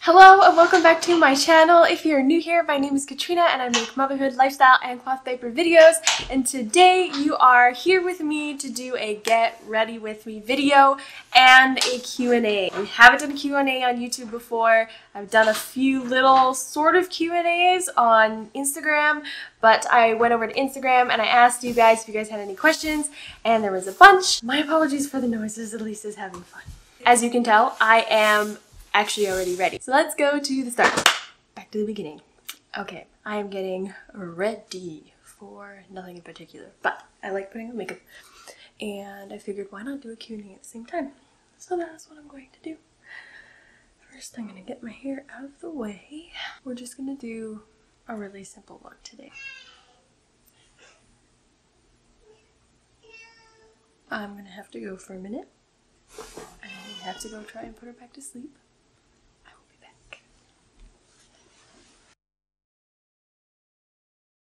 Hello and welcome back to my channel. If you're new here, my name is Katrina and I make motherhood, lifestyle, and cloth diaper videos. And today you are here with me to do a get ready with me video and a Q&A. We haven't done a Q&A on YouTube before. I've done a few little sort of Q&As on Instagram, but I went over to Instagram and I asked you guys if you guys had any questions, and there was a bunch. My apologies for the noises, Elisa's having fun. As you can tell, I am actually already ready. So let's go to the start. Back to the beginning. Okay, I am getting ready for nothing in particular, but I like putting on makeup. And I figured why not do a Q&A at the same time? So that's what I'm going to do. First, I'm gonna get my hair out of the way. We're just gonna do a really simple look today. I'm gonna have to go for a minute. I have to go try and put her back to sleep.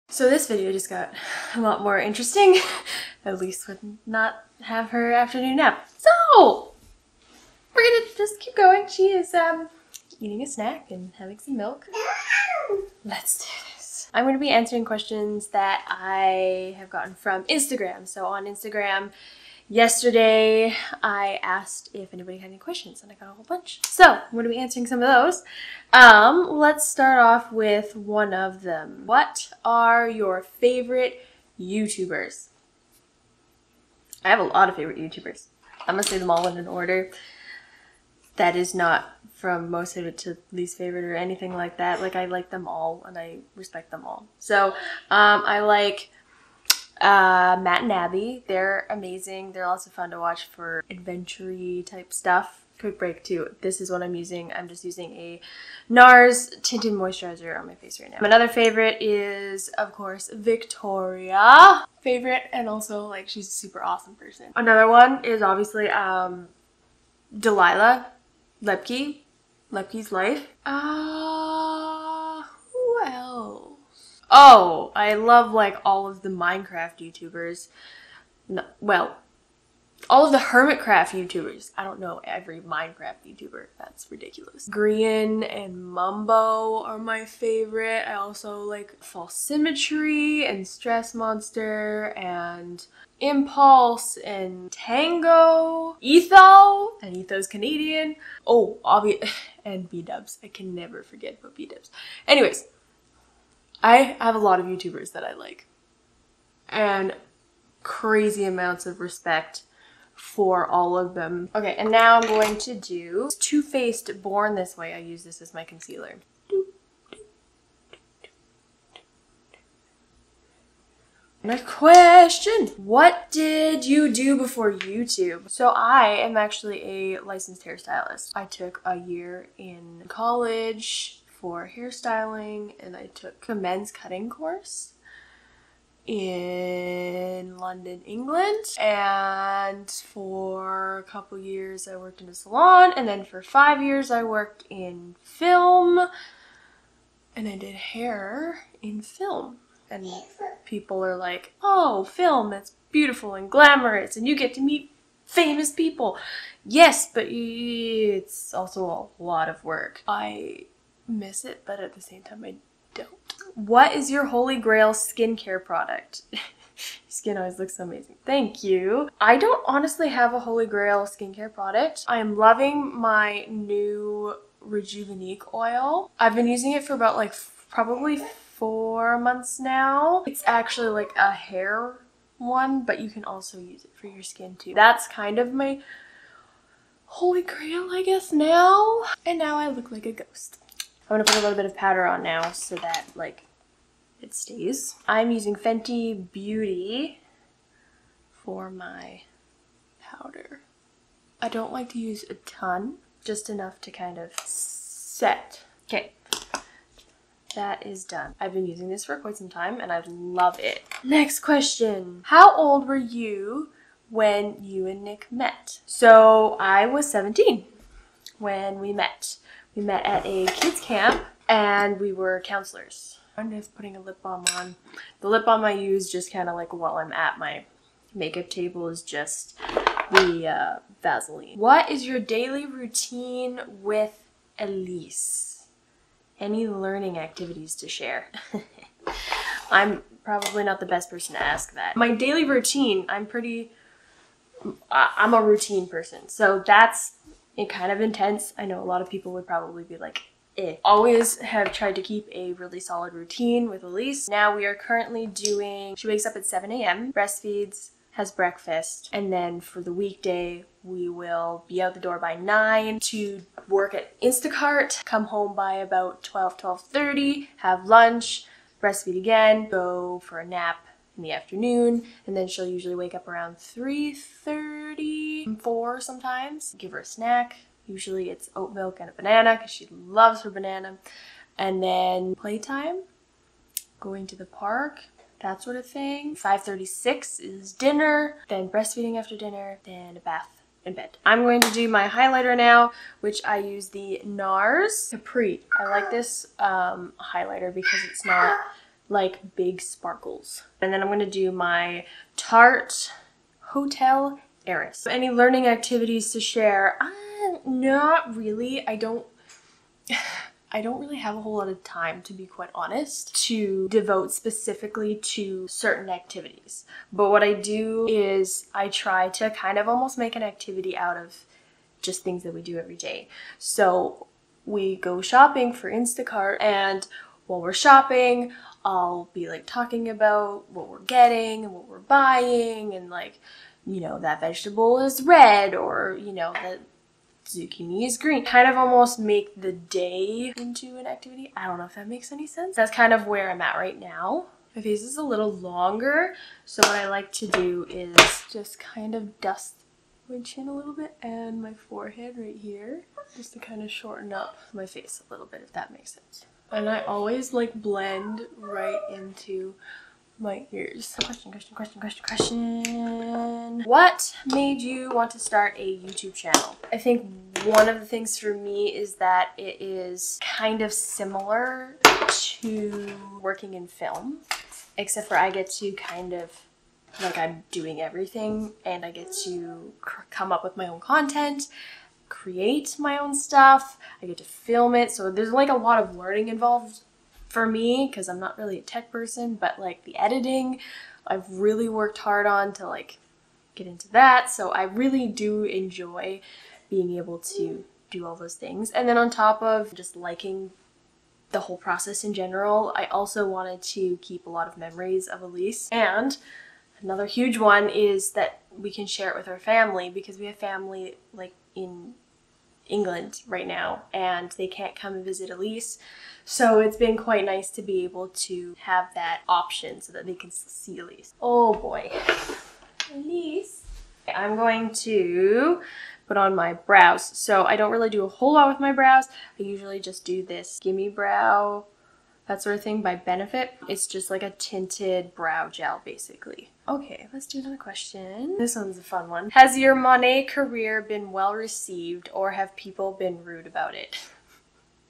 So this video just got a lot more interesting. At least would not have her afternoon nap. So we're gonna just keep going. She is eating a snack and having some milk. Let's do this. I'm gonna be answering questions that I have gotten from Instagram. So on Instagram yesterday, I asked if anybody had any questions and I got a whole bunch. So I'm going to be answering some of those. Let's start off with one of them. What are your favorite YouTubers? I have a lot of favorite YouTubers. I'm going to say them all in an order. That is not from most favorite to least favorite or anything like that. Like, I like them all and I respect them all. So I like Matt and Abby. They're amazing. They're lots of fun to watch for adventure-y type stuff. Quick break too. This is what I'm using. I'm just using a Nars Tinted Moisturizer on my face right now. Another favorite is, of course, Victoria. Favorite, and also, like, she's a super awesome person. Another one is obviously Delilah, LoeppkysLife. Who else? Oh, I love like all of the Minecraft YouTubers. No, well, all of the Hermitcraft YouTubers. I don't know every Minecraft YouTuber. That's ridiculous. Grian and Mumbo are my favorite. I also like Falsesymmetry and StressMonster and Impulse and Tango. Etho, and Etho's Canadian. Oh, obvious, and Bdubs. I can never forget about Bdubs. Anyways, I have a lot of YouTubers that I like, and crazy amounts of respect for all of them. Okay, and now I'm going to do Too Faced Born This Way. I use this as my concealer. Next question. What did you do before YouTube? So I am actually a licensed hairstylist. I took a year in college for hairstyling, and I took a men's cutting course in London, England, and for a couple years I worked in a salon, and then for 5 years I worked in film, and I did hair in film. And people are like, oh, film, that's beautiful and glamorous and you get to meet famous people. Yes, but it's also a lot of work. I miss it, but at the same time I don't. What is your holy grail skincare product? Your skin always looks so amazing. Thank you. I don't honestly have a holy grail skincare product. I am loving my new Rejuvenique oil. I've been using it for about like probably 4 months now. It's actually like a hair one, but you can also use it for your skin too. That's kind of my holy grail, I guess, now. And now I look like a ghost. I'm gonna put a little bit of powder on now so that, like, it stays. I'm using Fenty Beauty for my powder. I don't like to use a ton, just enough to kind of set. Okay, that is done. I've been using this for quite some time and I love it. Next question. How old were you when you and Nick met? So I was 17 when we met. We met at a kids camp and we were counselors. I'm just putting a lip balm on. The lip balm I use just kind of like while I'm at my makeup table is just the Vaseline. What is your daily routine with Elise, any learning activities to share? I'm probably not the best person to ask that. My daily routine, I'm a routine person, so that's kind of intense. I know a lot of people would probably be like, eh. Always have tried to keep a really solid routine with Elise. Now we are currently doing, she wakes up at 7 a.m., breastfeeds, has breakfast, and then for the weekday, we will be out the door by 9 to work at Instacart, come home by about 12:30, have lunch, breastfeed again, go for a nap in the afternoon, and then she'll usually wake up around 3:30, 4 sometimes. Give her a snack. Usually it's oat milk and a banana because she loves her banana. And then playtime, going to the park, that sort of thing. 5:36 is dinner, then breastfeeding after dinner, then a bath and bed. I'm going to do my highlighter now, which I use the Nars Capri. I like this highlighter because it's not like big sparkles. And then I'm going to do my Tarte Hotel Heiress. Any learning activities to share? Not really. I don't really have a whole lot of time, to be quite honest, to devote specifically to certain activities. But what I do is I try to kind of almost make an activity out of just things that we do every day. So we go shopping for Instacart, and while we're shopping, I'll be like talking about what we're getting and what we're buying, and like, you know, that vegetable is red, or, you know, that zucchini is green. Kind of almost make the day into an activity. I don't know if that makes any sense. That's kind of where I'm at right now. My face is a little longer, so what I like to do is just kind of dust my chin a little bit and my forehead right here, just to kind of shorten up my face a little bit, if that makes sense. And I always like blend right into my ears. Question. What made you want to start a YouTube channel? I think one of the things for me is that it is kind of similar to working in film, except for I get to kind of, like, I'm doing everything, and I get to come up with my own content, create my own stuff, I get to film it, so there's like a lot of learning involved for me, because I'm not really a tech person, but like the editing, I've really worked hard on to like get into that, so I really do enjoy being able to do all those things. And then on top of just liking the whole process in general, I also wanted to keep a lot of memories of Elise, and another huge one is that we can share it with our family, because we have family like in England right now and they can't come and visit Elise. So it's been quite nice to be able to have that option so that they can see Elise. Oh boy. Elise. I'm going to put on my brows. So I don't really do a whole lot with my brows. I usually just do this Gimme brow, that sort of thing, by Benefit. It's just like a tinted brow gel, basically. Okay, let's do another question. This one's a fun one. Has your Monet career been well received, or have people been rude about it?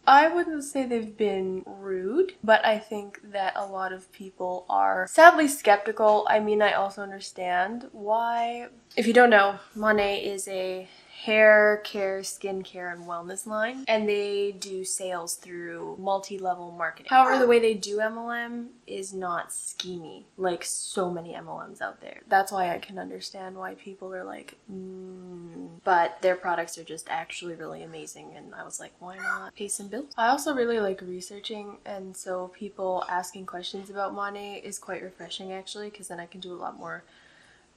I wouldn't say they've been rude, but I think that a lot of people are sadly skeptical. I mean, I also understand why. If you don't know, Monet is a hair care, skincare, and wellness line, and they do sales through multi-level marketing. However, the way they do MLM is not schemy like so many MLMs out there. That's why I can understand why people are like, but their products are just actually really amazing, and I was like, why not pay some bills? I also really like researching, and so people asking questions about Monet is quite refreshing actually, because then I can do a lot more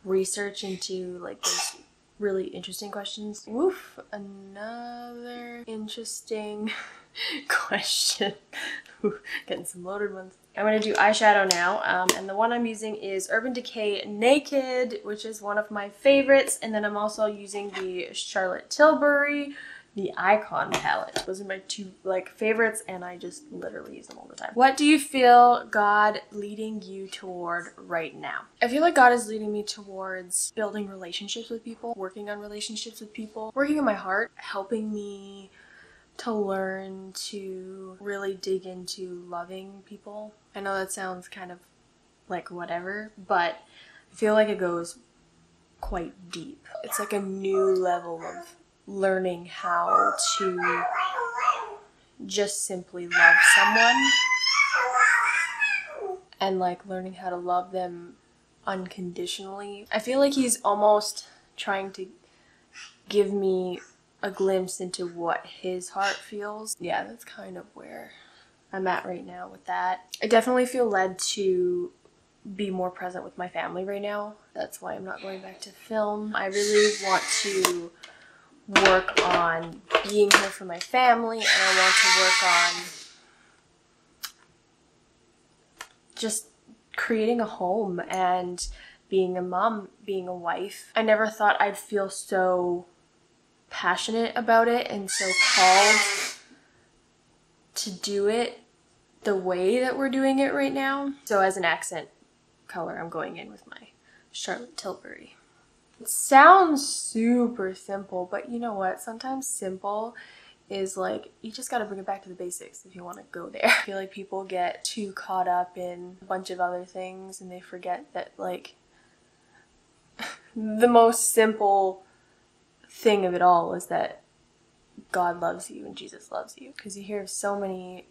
research into like those really interesting questions. Woof, another interesting question. Getting some loaded ones. I'm gonna do eyeshadow now, and the one I'm using is Urban Decay Naked, which is one of my favorites, and then I'm also using the Charlotte Tilbury, the Icon palette. Those are my two favorites, and I just literally use them all the time. What do you feel God leading you toward right now? I feel like God is leading me towards building relationships with people, working on relationships with people, working on my heart, helping me to learn to really dig into loving people. I know that sounds kind of like whatever, but I feel like it goes quite deep. It's like a new level of learning how to just simply love someone and like learning how to love them unconditionally. I feel like he's almost trying to give me a glimpse into what his heart feels. Yeah, that's kind of where I'm at right now with that. I definitely feel led to be more present with my family right now. That's why I'm not going back to film. I really want to work on being here for my family, and I want to work on just creating a home and being a mom, being a wife. I never thought I'd feel so passionate about it and so called to do it the way that we're doing it right now. So as an accent color, I'm going in with my Charlotte Tilbury. It sounds super simple, but you know what? Sometimes simple is like, you just gotta bring it back to the basics if you want to go there. I feel like people get too caught up in a bunch of other things and they forget that like the most simple thing of it all is that God loves you and Jesus loves you. Because you hear of so many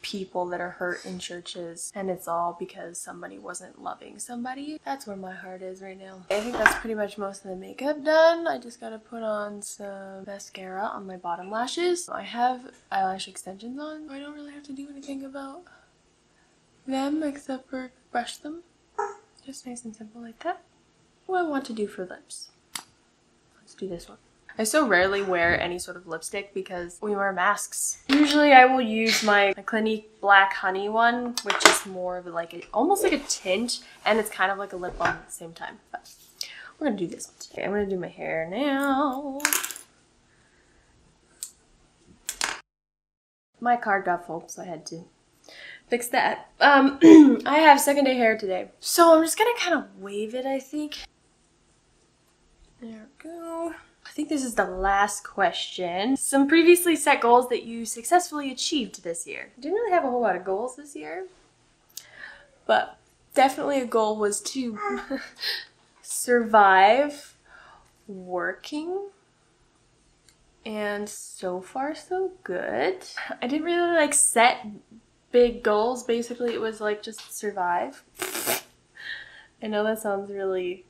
people that are hurt in churches and it's all because somebody wasn't loving somebody. That's where my heart is right now. I think that's pretty much most of the makeup done. I just gotta put on some mascara on my bottom lashes. I have eyelash extensions on. I don't really have to do anything about them except for brush them. Just nice and simple like that. What I want to do for lips. Let's do this one. I so rarely wear any sort of lipstick because we wear masks. Usually I will use my Clinique Black Honey one, which is more of like almost like a tint, and it's kind of like a lip balm at the same time. But we're gonna do this one today. I'm gonna do my hair now. My card got full, so I had to fix that. I have second day hair today, so I'm just gonna kind of wave it, I think. There we go. I think this is the last question. Some previously set goals that you successfully achieved this year. I didn't really have a whole lot of goals this year, but definitely a goal was to survive working, and so far so good. I didn't really like set big goals. Basically it was like just survive. I know that sounds really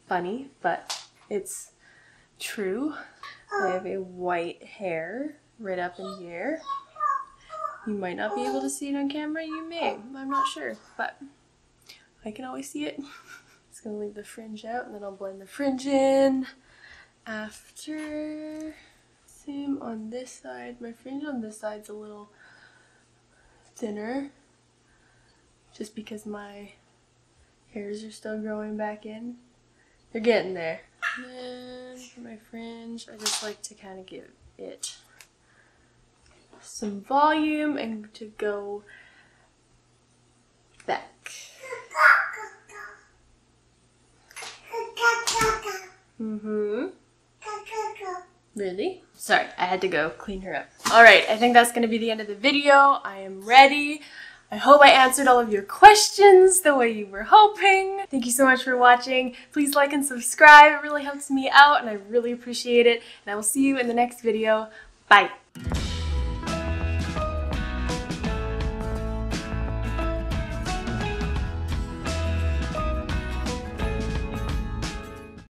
funny, but it's true. I have a white hair right up in here. You might not be able to see it on camera, you may, I'm not sure, but I can always see it. Just gonna leave the fringe out and then I'll blend the fringe in after. Same on this side. My fringe on this side's a little thinner just because my hairs are still growing back in. They're getting there. And then for my fringe, I just like to kind of give it some volume and to go back. Really? Sorry, I had to go clean her up. Alright, I think that's going to be the end of the video. I am ready. I hope I answered all of your questions the way you were hoping. Thank you so much for watching. Please like and subscribe. It really helps me out and I really appreciate it. And I will see you in the next video. Bye.